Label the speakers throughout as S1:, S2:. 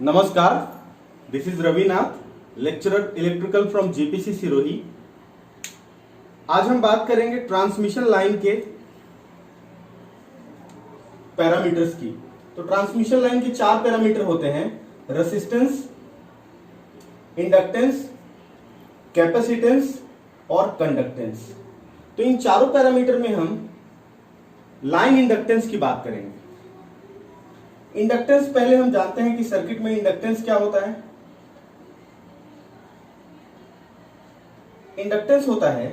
S1: नमस्कार, this is Ravinath, lecturer electrical from JPC Sirohi. आज हम बात करेंगे ट्रांसमिशन लाइन के पैरामीटर्स की। तो ट्रांसमिशन लाइन के 4 पैरामीटर होते हैं: रेसिस्टेंस, इंडक्टेंस, कैपेसिटेंस और कंडक्टेंस। तो इन चारों पैरामीटर में हम लाइन इंडक्टेंस की बात करेंगे। इंडक्टेंस पहले हम जानते हैं कि सर्किट में इंडक्टेंस क्या होता है। इंडक्टेंस होता है,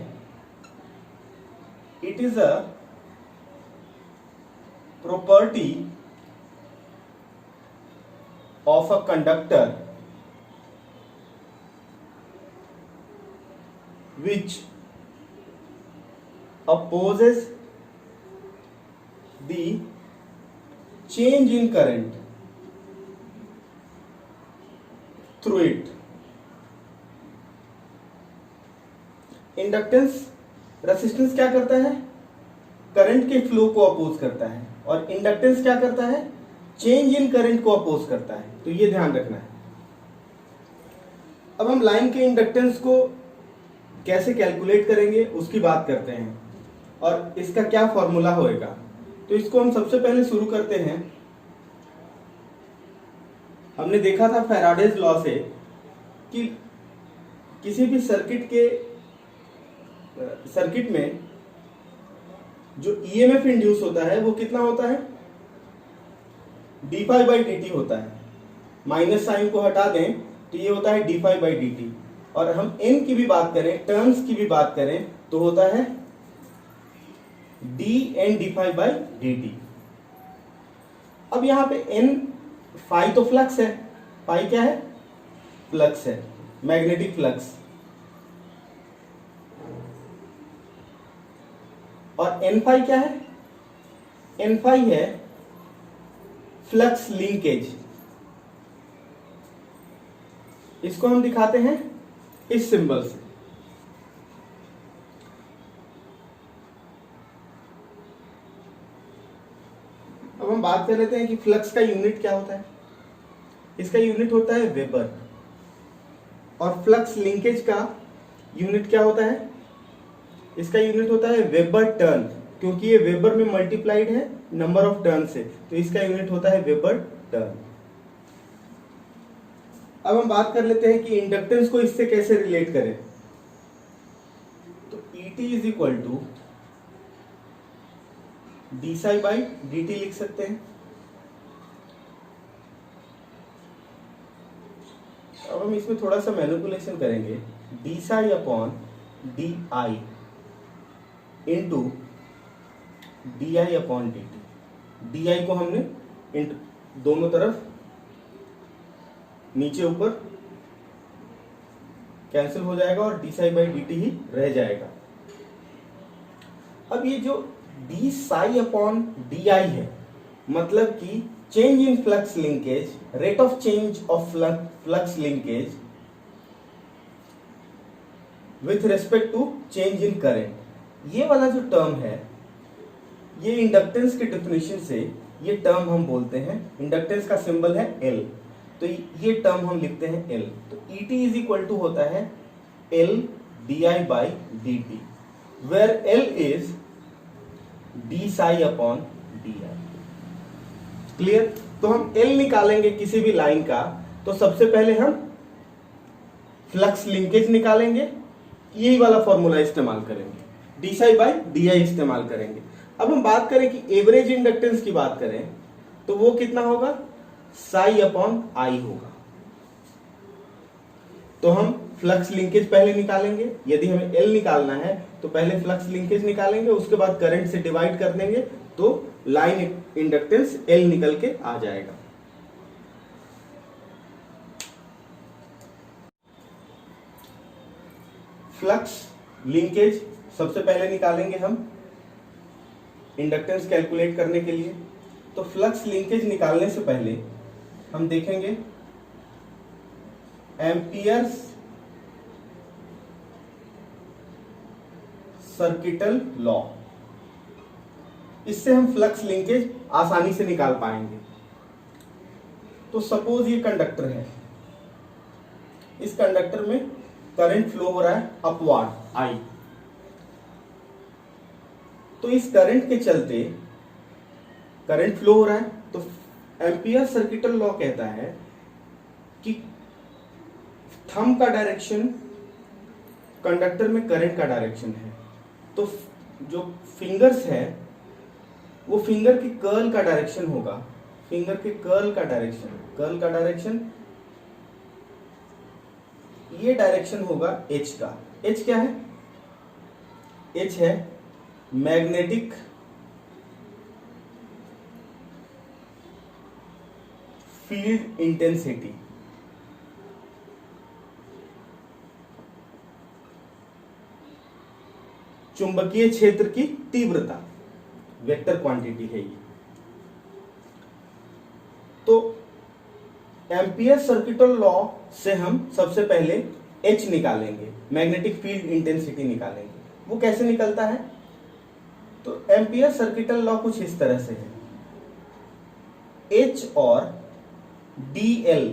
S1: it is a property of a conductor which opposes the change in current through it. Inductance, resistance क्या करता है? करंट के फ्लो को अपोज करता है, और इंडक्टेंस क्या करता है? चेंज इन करंट को अपोज करता है। तो ये ध्यान रखना है। अब हम लाइन के इंडक्टेंस को कैसे कैलकुलेट करेंगे उसकी बात करते हैं, और इसका क्या फॉर्मूला होएगा। तो इसको हम सबसे पहले शुरू करते हैं। हमने देखा था फैराडेज लॉ से कि किसी भी सर्किट में जो ईएमएफ इंड्यूस होता है वो कितना होता है? d∅dt होता है। माइनस साइन को हटा दें तो ये होता है d∅dt। और हम n की भी बात करें, टर्न्स की भी बात करें, तो होता है dN d∅dt। अब यहां पे n फाई तो फ्लक्स है। फाई क्या है? फ्लक्स है, मैग्नेटिक फ्लक्स। और n फाई क्या है? n फाई है फ्लक्स लिंकेज। इसको हम दिखाते हैं इस सिंबल से। अब हम बात कर लेते हैं कि फ्लक्स का यूनिट क्या होता है। इसका यूनिट होता है वेबर, और फ्लक्स लिंकेज का यूनिट क्या होता है? इसका यूनिट होता है वेबर टर्न, क्योंकि ये वेबर में मल्टीप्लाइड है नंबर ऑफ टर्न से, तो इसका यूनिट होता है वेबर टर्न। अब हम बात कर लेते हैं कि इंडक्टेंस को इससे कैसे रिलेट करें। तो ET is equal to dψ/dt लिख सकते हैं। अब हम इसमें थोड़ा सा मैनिपुलेशन करेंगे। dψ/di into di/dt। di को हमने दोनों तरफ नीचे ऊपर कैंसिल हो जाएगा और dψ/dt ही रह जाएगा। अब ये जो dψ/di है, मतलब कि change in flux linkage, rate of change of flux linkage with respect to change in current. ये वाला जो टर्म है, ये इंडक्टेंस के डेफिनेशन से ये टर्म हम बोलते हैं, इंडक्टेंस का सिंबल है L, तो ये टर्म हम लिखते हैं L। तो ET इज इक्वल टू होता है L di/dt, where L is dψ/di। Clear? तो हम L निकालेंगे किसी भी लाइन का, तो सबसे पहले हम फ्लक्स लिंकेज निकालेंगे, यही वाला फॉर्मूला इस्तेमाल करेंगे, dψ/di इस्तेमाल करेंगे। अब हम बात करें कि एवरेज इंडक्टेंस की बात करें, तो वो कितना होगा? ψ/i होगा। तो हम फ्लक्स लिंकेज पहले निकालेंगे। यदि हमें L निकालना है तो पहले फ्लक्स लिंकेज निकालेंगे, उसके बाद करंट से डिवाइड कर देंगे, तो लाइन इंडक्टेंस L निकल के आ जाएगा। फ्लक्स लिंकेज सबसे पहले निकालेंगे हम इंडक्टेंस कैलकुलेट करने के लिए। तो फ्लक्स लिंकेज निकालने से पहले हम देखेंगे एम्पियर्स सर्किटल लॉ। इससे हम फ्लक्स लिंकेज आसानी से निकाल पाएंगे। तो सपोज ये कंडक्टर है, इस कंडक्टर में करंट फ्लो हो रहा है अपवार्ड आई। तो इस करंट के चलते करंट फ्लो हो रहा है, तो एम्पियर सर्किटल लॉ कहता है कि थंब का डायरेक्शन कंडक्टर में करंट का डायरेक्शन है, तो जो फिंगर्स है वो फिंगर के कर्ल का डायरेक्शन होगा, फिंगर के कर्ल का डायरेक्शन ये डायरेक्शन होगा एच का। एच क्या है? एच है मैग्नेटिक फील्ड इंटेंसिटी। चुंबकीय क्षेत्र की तीव्रता, वेक्टर क्वांटिटी है ये। तो एम्पियर सर्किटल लॉ से हम सबसे पहले H निकालेंगे, मैग्नेटिक फील्ड इंटेंसिटी निकालेंगे। वो कैसे निकलता है? तो एम्पियर सर्किटल लॉ कुछ इस तरह से है, H और dl,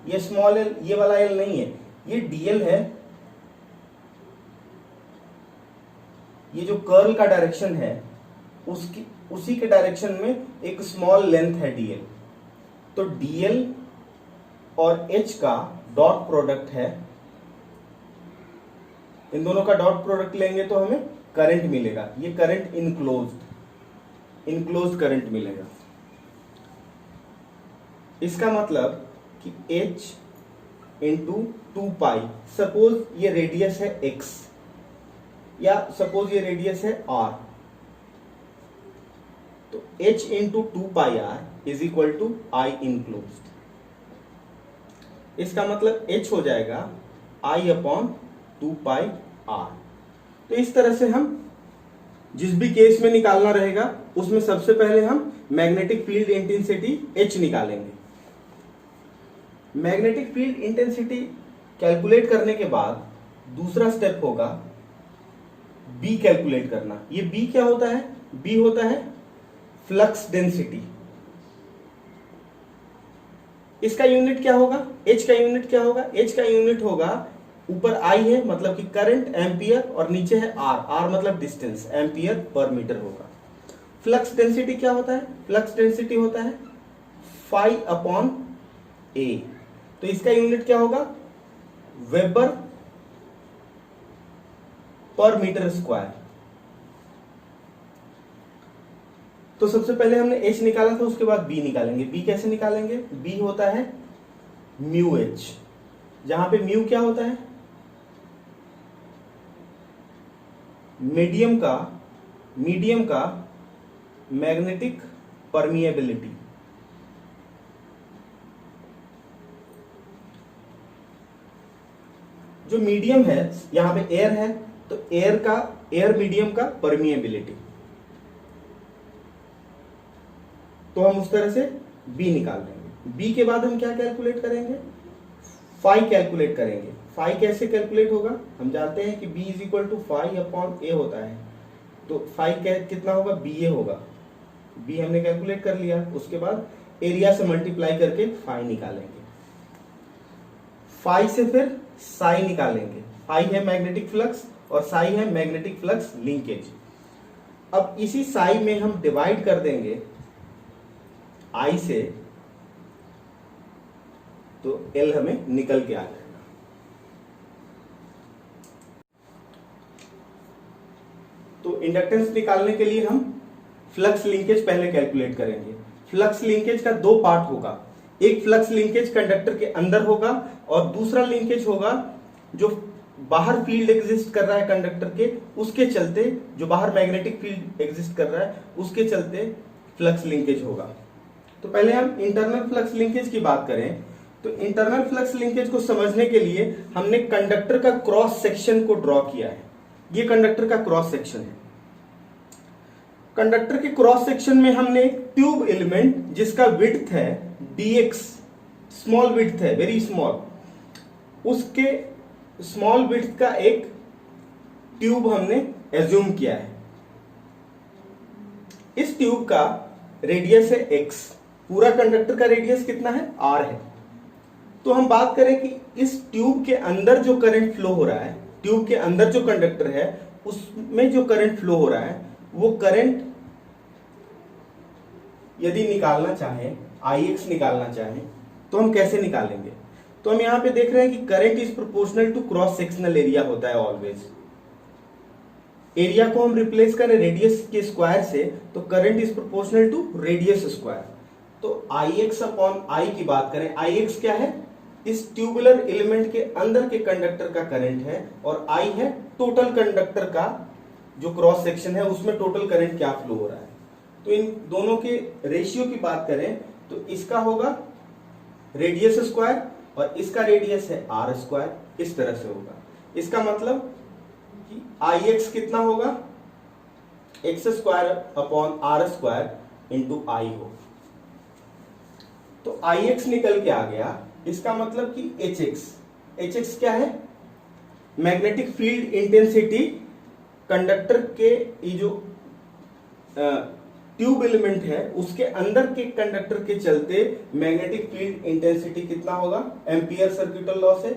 S1: ये स्मॉल l, ये वाला l नहीं है, ये dl है। ये जो कर्ल का डायरेक्शन है उसी के डायरेक्शन में एक स्मॉल लेंथ है dl। तो dl और h का डॉट प्रोडक्ट है, इन दोनों का डॉट प्रोडक्ट लेंगे तो हमें करंट मिलेगा। ये करंट इनक्लोज्ड करंट मिलेगा। इसका मतलब कि h इंटू 2 पाई, सपोज ये रेडियस है x या सपोज ये रेडियस है r, तो h into 2 pi r is equal to I enclosed. इसका मतलब h हो जाएगा I अपॉन 2 पाई r। तो इस तरह से हम जिस भी केस में निकालना रहेगा उसमें सबसे पहले हम मैग्नेटिक फील्ड इंटेंसिटी H निकालेंगे। मैग्नेटिक फील्ड इंटेंसिटी कैलकुलेट करने के बाद दूसरा स्टेप होगा B कैलकुलेट करना। ये B क्या होता है? B होता है फ्लक्स डेंसिटी। इसका यूनिट क्या होगा? H का यूनिट क्या होगा? H का यूनिट होगा, ऊपर I है मतलब कि करंट एम्पियर और नीचे है R मतलब डिस्टेंस, एम्पियर पर मीटर होगा। फ्लक्स डेंसिटी क्या होता है? फ्लक्स डेंसिटी होता है फाई अपॉन A। तो इसका यूनिट क्या होगा? वेबर पर मीटर स्क्वायर। तो सबसे पहले हमने H निकाला था, उसके बाद B निकालेंगे। B कैसे निकालेंगे? B होता है म्यू H, जहां पे म्यू क्या होता है? मीडियम का मैग्नेटिक परमिएबिलिटी। जो मीडियम है यहां पे एयर है, तो एयर मीडियम का परमिएबिलिटी। तो हम उस तरह से B निकाल लेंगे। B के बाद हम क्या कैलकुलेट करेंगे? फाई कैलकुलेट करेंगे। फाई कैसे कैलकुलेट होगा? हम जानते हैं कि B is equal to phi upon A होता है। तो फाई कितना होगा? BA होगा। B हमने कैलकुलेट कर लिया, उसके बाद एरिया से मल्टीप्लाई करके फाई निकालेंगे। फाई से फिर साई निकालेंगे। फाई है मैग्नेटिक फ्लक्स और साई है मैग्नेटिक फ्लक्स लिंकेज। अब इसी साई में हम डिवाइड कर देंगे I से, तो L हमें निकल के आ जाएगा। तो इंडक्टेंस निकालने के लिए हम फ्लक्स लिंकेज पहले कैलकुलेट करेंगे। फ्लक्स लिंकेज का दो पार्ट होगा, एक फ्लक्स लिंकेज कंडक्टर के अंदर होगा और दूसरा लिंकेज होगा जो बाहर फील्ड एग्जिस्ट कर रहा है कंडक्टर के, उसके चलते, जो बाहर मैग्नेटिक फील्ड एग्जिस्ट कर रहा है उसके चलते फ्लक्स लिंकेज होगा। तो पहले हम इंटरनल फ्लक्स लिंकेज की बात करें, तो इंटरनल फ्लक्स लिंकेज को समझने के लिए हमने कंडक्टर का क्रॉस सेक्शन को ड्रॉ किया है। ये कंडक्टर का क्रॉस सेक्शन है। कंडक्टर के क्रॉस सेक्शन में हमने एक ट्यूब एलिमेंट जिसका विड्थ है dx, स्मॉल विड्थ है, वेरी स्मॉल, उसके स्मॉल विड्थ का एक ट्यूब हमने एज्यूम किया है। इस ट्यूब का रेडियस है x पूरा कंडक्टर का रेडियस कितना है, r है। तो हम बात करें कि इस ट्यूब के अंदर जो करंट फ्लो हो रहा है, ट्यूब के अंदर जो कंडक्टर है उसमें जो करंट फ्लो हो रहा है, वो करंट यदि निकालना चाहें, Ix निकालना चाहें, तो हम कैसे निकालेंगे? तो हम यहां पे देख रहे हैं कि current is proportional to cross sectional area होता है ऑलवेज। एरिया को हम रिप्लेस करें रेडियस के स्क्वायर से, तो current is proportional to radius square. तो Ix अपॉन I की बात करें, Ix क्या है? इस ट्यूबुलर एलिमेंट के अंदर के कंडक्टर का करंट है, और I है टोटल कंडक्टर का जो क्रॉस सेक्शन है उसमें टोटल करंट क्या फ्लो हो रहा है। तो इन दोनों के रेशियो की बात करें तो इसका होगा रेडियस स्क्वायर और इसका रेडियस है r स्क्वायर, इस तरह से होगा। इसका मतलब कि Ix कितना होगा, x square upon r square into I हो। तो Ix निकल के आ गया, इसका मतलब कि Hx क्या है? मैग्नेटिक फील्ड इंटेंसिटी कंडक्टर के ये जो ट्यूब एलिमेंट है उसके अंदर के कंडक्टर के चलते मैग्नेटिक फील्ड इंटेंसिटी कितना होगा, एम्पियर सर्किटल लॉ से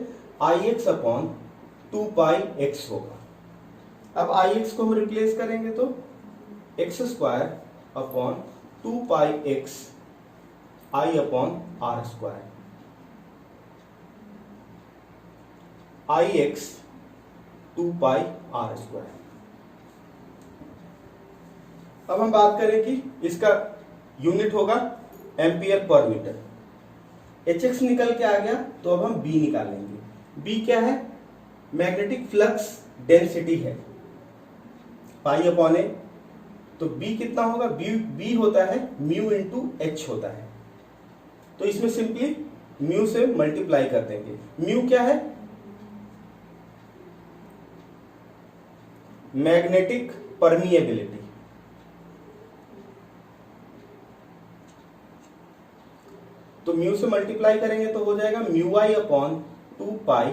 S1: Ix अपॉन 2 पाई x होगा। अब Ix को हम रिप्लेस करेंगे तो x square upon 2 pi x I upon r square. Ix 2 pi r square. अब हम बात करें कि इसका यूनिट होगा एम्पियर पर मीटर। Hx निकल के आ गया, तो अब हम B निकालेंगे। B क्या है? मैग्नेटिक फ्लक्स डेंसिटी है, पाई अपॉन ए। तो B कितना होगा? B होता है म्यू इंटू H होता है, तो इसमें सिंपली म्यू से मल्टीप्लाई कर देंगे। म्यू क्या है? Magnetic permeability. तो म्यू से मल्टीप्लाई करेंगे तो हो जाएगा mu I upon 2 pi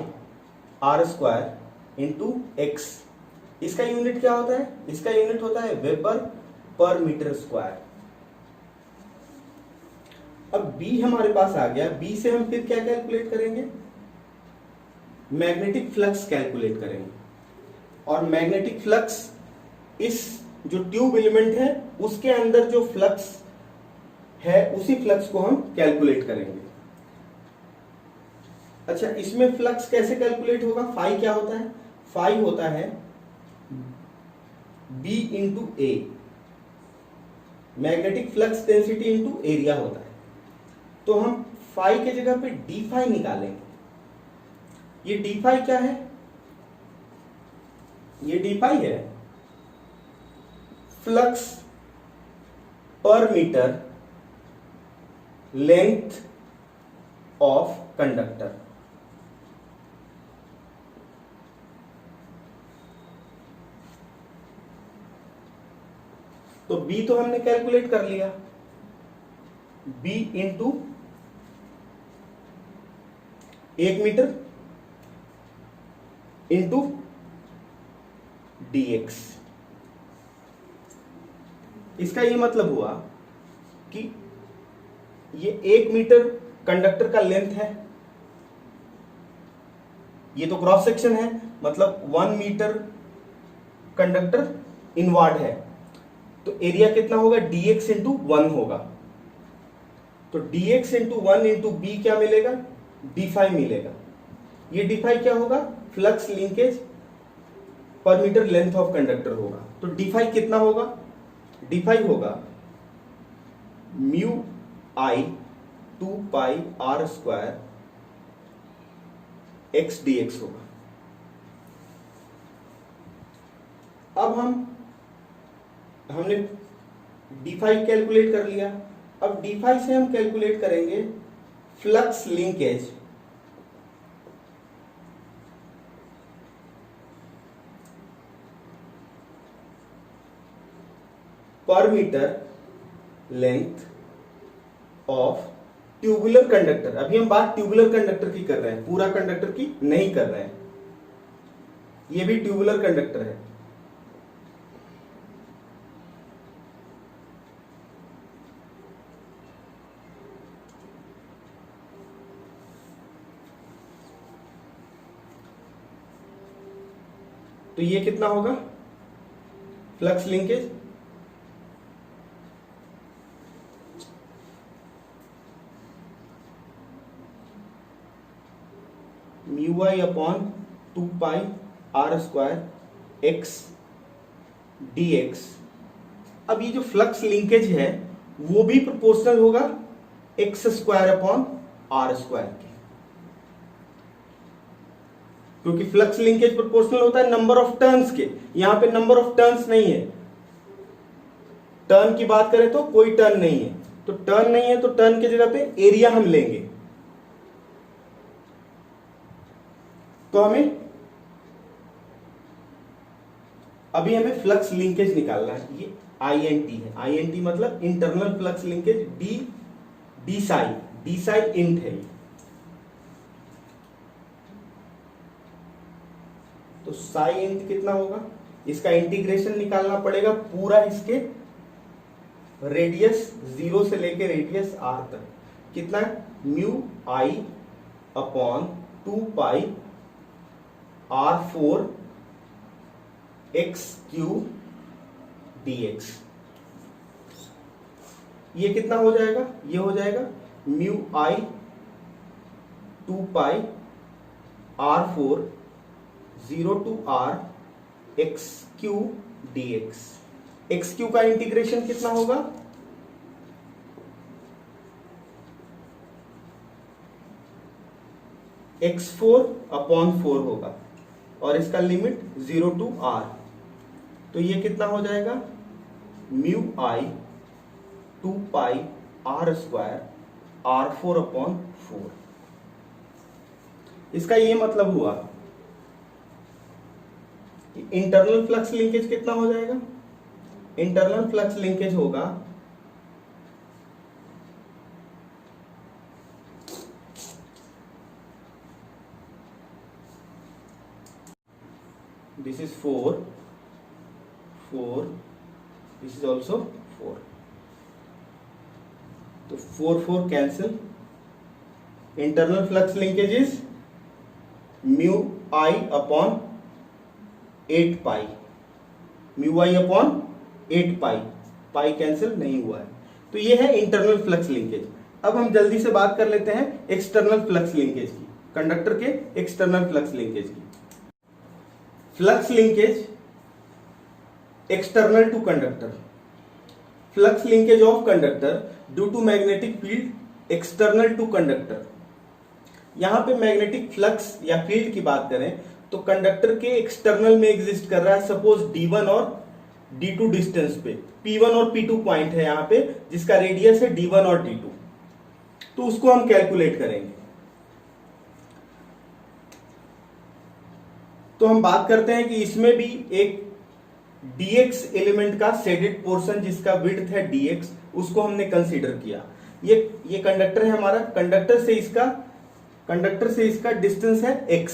S1: r square into x. इसका यूनिट क्या होता है? इसका यूनिट होता है वेबर पर मीटर स्क्वायर। अब B हमारे पास आ गया, B से हम फिर क्या कैलकुलेट करेंगे? मैग्नेटिक फ्लक्स कैलकुलेट करेंगे। और मैग्नेटिक फ्लक्स इस जो ट्यूब एलिमेंट है उसके अंदर जो फ्लक्स है उसी फ्लक्स को हम कैलकुलेट करेंगे। अच्छा, इसमें फ्लक्स कैसे कैलकुलेट होगा? फाई क्या होता है? फाई होता है B into A, magnetic flux density into area होता है। तो हम फाई के जगह पे डी फाई निकालेंगे। ये डी फाई क्या है? ये डी फाई है flux per meter length of conductor. तो B तो हमने कैलकुलेट कर लिया, B into 1 meter into dx। इसका ये मतलब हुआ कि ये 1 मीटर कंडक्टर का लेंथ है, ये तो क्रॉस सेक्शन है, मतलब 1 मीटर कंडक्टर इनवार्ड है। तो एरिया कितना होगा? dx इंटू 1 होगा। तो dx इंटू 1 इंटू बी क्या मिलेगा? डी फाई मिलेगा। ये डी फाई क्या होगा? Flux linkage per meter length of conductor होगा। तो डी फाई कितना होगा? डी फाई होगा mu I 2 pi r square x dx होगा। अब हमने डी फाई कैलकुलेट कर लिया। अब डी फाई से हम कैलकुलेट करेंगे flux linkage per meter length of tubular conductor. अभी हम बात ट्यूबुलर कंडक्टर की कर रहे हैं, पूरा कंडक्टर की नहीं कर रहे हैं। ये भी ट्यूबुलर कंडक्टर है। तो ये कितना होगा flux linkage, mu I upon 2 pi r square x d x. अब ये जो फ्लक्स लिंकेज है वो भी प्रोपोर्शनल होगा x square upon r square के, क्योंकि फ्लक्स लिंकेज प्रोपोर्शनल होता है नंबर ऑफ टर्न्स के। यहां पे नंबर ऑफ टर्न्स नहीं है, टर्न की बात करें तो कोई टर्न नहीं है, तो टर्न नहीं है तो टर्न की जगह पे एरिया हम लेंगे। तो अभी हमें फ्लक्स लिंकेज निकालना है। ये INT है, INT मतलब internal flux linkage, D Sai int है। तो साई इंट कितना होगा, इसका इंटीग्रेशन निकालना पड़ेगा पूरा इसके रेडियस 0 से लेके रेडियस r तक। कितना है, mu I upon 2 pi R4 x Q dx। ये कितना हो जाएगा, ये हो जाएगा mu I 2 pi R4 0 to R x Q dx। X Q का इंटीग्रेशन कितना होगा, x4 अपॉन 4 होगा और इसका लिमिट 0 to R। तो ये कितना हो जाएगा, mu I 2 pi r square R4 upon 4। इसका ये मतलब हुआ कि इंटरनल फ्लक्स लिंकेज कितना हो जाएगा, इंटरनल फ्लक्स लिंकेज होगा this is 4, this is also 4, तो 4 cancel. Internal flux linkage is mu I upon 8 pi, mu I upon 8 pi, pi cancel नहीं हुआ है। तो ये है इंटरनल फ्लक्स लिंकेज। अब हम जल्दी से बात कर लेते हैं एक्सटर्नल फ्लक्स लिंकेज की, कंडक्टर के एक्सटर्नल फ्लक्स लिंकेज की। Flux linkage external to conductor, flux linkage of conductor due to magnetic field external to conductor. यहां पे मैग्नेटिक फ्लक्स या फील्ड की बात करें तो कंडक्टर के एक्सटर्नल में एग्जिस्ट कर रहा है, सपोज D1 और D2 डिस्टेंस पे, P1 और P2 पॉइंट है यहां पे जिसका रेडियस है D1 और D2, तो उसको हम कैलकुलेट करेंगे। तो हम बात करते हैं कि इसमें भी एक dx एलिमेंट का शेडेड पोर्शन जिसका विड्थ है dx, उसको हमने कंसीडर किया। ये कंडक्टर है हमारा, कंडक्टर से इसका डिस्टेंस है x।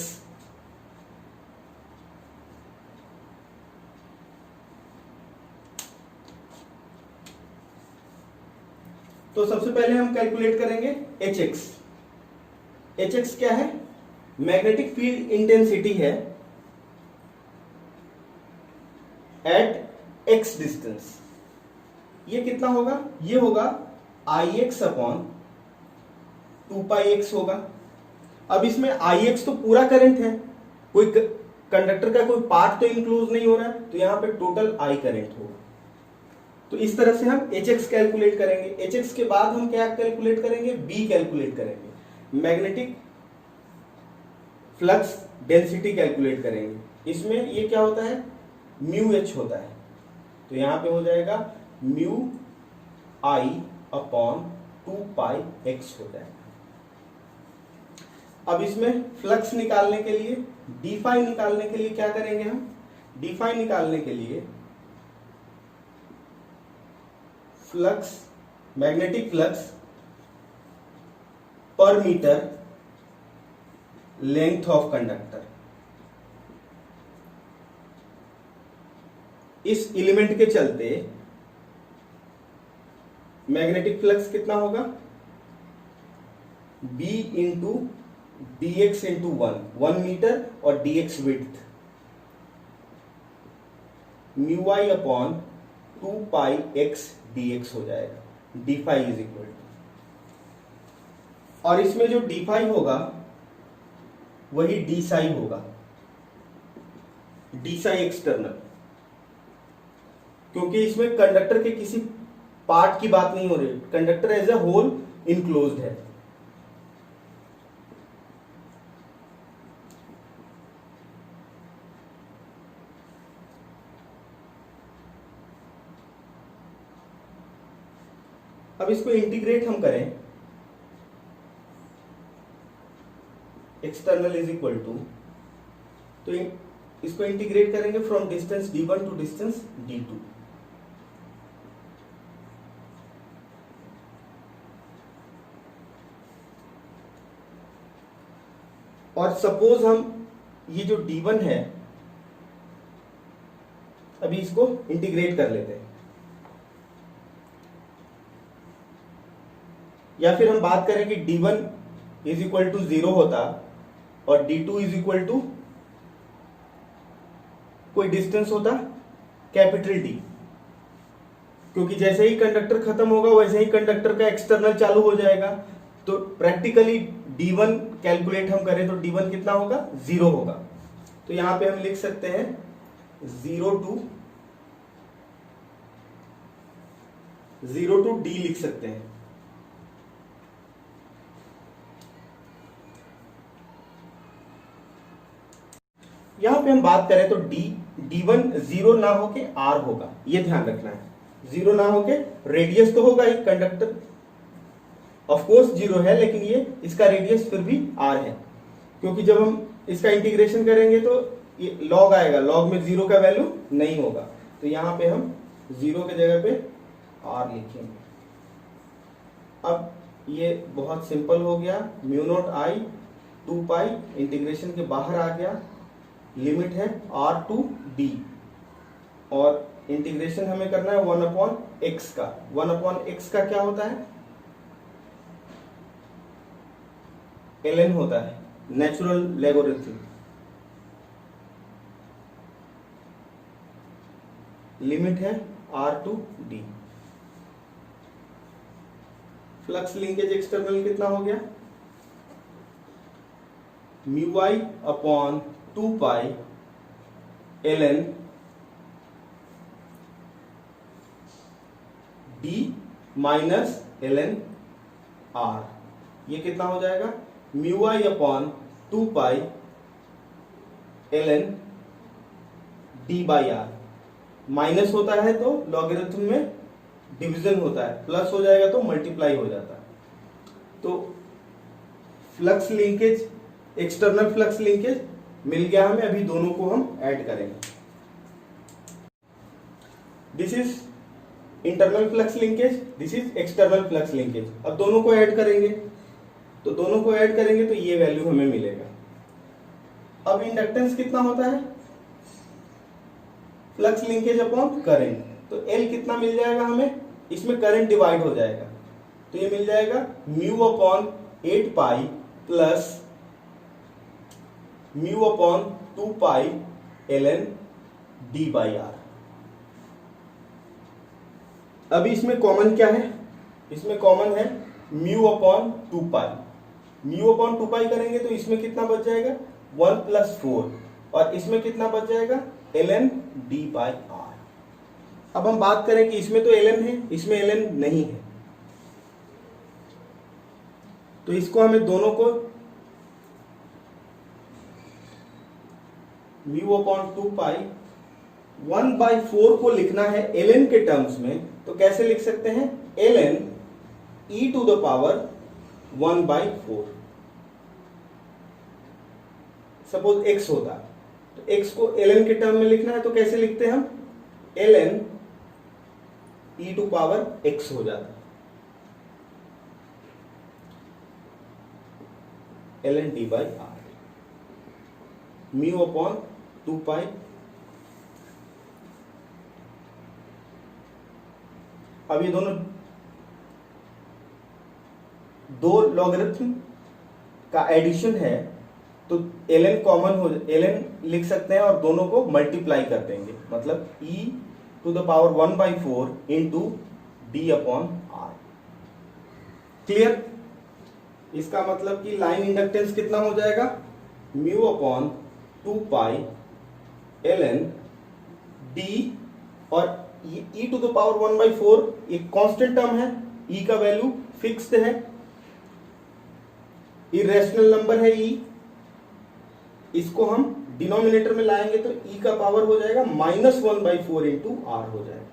S1: तो सबसे पहले हम कैलकुलेट करेंगे hx। hx क्या है, मैग्नेटिक फील्ड इंटेंसिटी है एट x डिस्टेंस। ये कितना होगा, ये होगा Ix अपॉन 2 पाई x होगा। अब इसमें Ix तो पूरा करंट है, कोई कंडक्टर का कोई पार्ट तो इंक्लूड नहीं हो रहा है, तो यहां पे टोटल I करंट होगा। तो इस तरह से हम Hx कैलकुलेट करेंगे। Hx के बाद हम क्या कैलकुलेट करेंगे, B कैलकुलेट करेंगे, मैग्नेटिक फ्लक्स डेंसिटी कैलकुलेट करेंगे। इसमें ये क्या होता है, म्यू एच होता है, तो यहां पे हो जाएगा mu I upon 2 pi x होता है। अब इसमें फ्लक्स निकालने के लिए, डी फाई निकालने के लिए क्या करेंगे हम, डी फाई निकालने के लिए flux, magnetic flux per meter length of conductor, इस एलिमेंट के चलते मैग्नेटिक फ्लक्स कितना होगा, B into d x into 1 meter और dx width. Mu I upon 2πx dx हो जाएगा। D phi is equal to, और इसमें जो डी फाई होगा वही डी साई होगा, डी साई एक्सटर्नल, क्योंकि इसमें कंडक्टर के किसी पार्ट की बात नहीं हो रही, conductor as a whole enclosed है। अब इसको इंटीग्रेट हम करें, एक्सटर्नल इज इक्वल टू, तो इसको इंटीग्रेट करेंगे from distance d1 to distance d2। और सपोज हम ये जो d1 है, अभी इसको इंटीग्रेट कर लेते हैं, या फिर हम बात करें कि d1 इज इक्वल टू 0 होता और d2 इज इक्वल टू कोई डिस्टेंस होता कैपिटल D, क्योंकि जैसे ही कंडक्टर खत्म होगा वैसे ही कंडक्टर का एक्सटर्नल चालू हो जाएगा। तो प्रैक्टिकली d1 कैलकुलेट हम करें तो d1 कितना होगा, 0 होगा। तो यहां पे हम लिख सकते हैं 0 टू d लिख सकते हैं। यहां पे हम बात करें तो d1 0 ना होके r होगा, ये ध्यान रखना है। 0 ना होके, रेडियस तो होगा ही, कंडक्टर ऑफ कोर्स 0 है, लेकिन ये इसका रेडियस फिर भी r है, क्योंकि जब हम इसका इंटीग्रेशन करेंगे तो ये लॉग आएगा, लॉग में 0 का वैल्यू नहीं होगा। तो यहां पे हम 0 के जगह पे r लिखेंगे। अब ये बहुत सिंपल हो गया, म्यू नॉट आई 2π इंटीग्रेशन के बाहर आ गया, लिमिट है r टू d, और इंटीग्रेशन हमें करना है 1/x का। 1/x का क्या होता है, ln होता है, नेचुरल लॉगरिथम। लिमिट है r to d। Flux linkage external कितना हो गया, mu I upon 2π ln d minus ln r। ये कितना हो जाएगा, mu I upon 2π ln d by r। Minus होता है तो लॉगरिथम में डिवीजन होता है, प्लस हो जाएगा तो मल्टीप्लाई हो जाता है। तो flux linkage, external flux linkage मिल गया हमें। अभी दोनों को हम ऐड करेंगे। This is internal flux linkage, this is external flux linkage. अब दोनों को ऐड करेंगे, तो दोनों को ऐड करेंगे तो ये वैल्यू हमें मिलेगा। अब इंडक्टेंस कितना होता है, फ्लक्स लिंकेज अपॉन करंट, तो L कितना मिल जाएगा हमें, इसमें करंट डिवाइड हो जाएगा, तो ये मिल जाएगा mu upon 8π plus mu upon 2π ln d by r। अभी इसमें कॉमन क्या है, इसमें कॉमन है म्यू अपॉन 2π। म्यू अपॉन 2π करेंगे तो इसमें कितना बच जाएगा, 1 + 4, और इसमें कितना बच जाएगा, ln d बाई r। अब हम बात करें कि इसमें तो ln है, इसमें ln नहीं है, तो इसको हमें दोनों को म्यू अपॉन 2π 1/4 को लिखना है ln के टर्म्स में, तो कैसे लिख सकते हैं, ln e to the power 1/4। Suppose x होता तो x को ln के टर्म में लिखना है, तो कैसे लिखते हैं हम, ln e to power x हो जाता है, ln d by r। Mu upon 2π अब ये दोनों दो लॉगरिथम का एडिशन है, तो ln कॉमन हो, ln लिख सकते हैं और दोनों को मल्टीप्लाई कर देंगे, मतलब e to the power 1/4 into d upon r। Clear? इसका मतलब कि लाइन इंडक्टेंस कितना हो जाएगा, mu upon 2 pi ln d, और e टू द पावर 1/4 एक कांस्टेंट टर्म है, e का वैल्यू फिक्स्ड है, इरेशनल नंबर है e, इसको हम डिनोमिनेटर में लाएंगे तो e का पावर हो जाएगा -1/4 इंटू r हो जाएगा।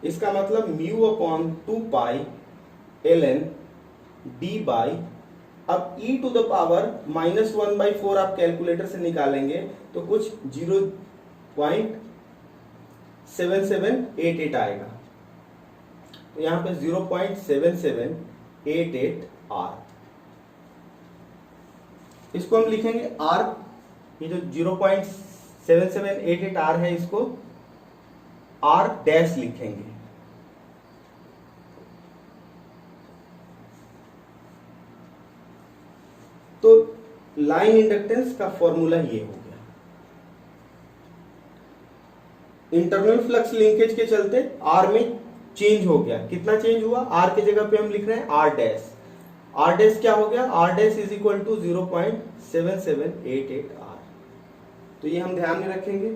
S1: इसका मतलब mu upon 2 pi ln d by, अब e टू द पावर -1/4 आप कैलकुलेटर से निकालेंगे तो कुछ 0.7788 आएगा, तो यहां पे 0.7788 r, इसको हम लिखेंगे r, ये जो 0.7788 r है इसको r डैश लिखेंगे। तो लाइन इंडक्टेंस का फॉर्मूला ये हो गया। इंटरनल फ्लक्स लिंकेज के चलते r में चेंज हो गया, कितना चेंज हुआ, r की जगह पे हम लिख रहे हैं r डैश। r डैश क्या हो गया, r dash is equal to 0.7788 r, तो ये हम ध्यान में रखेंगे।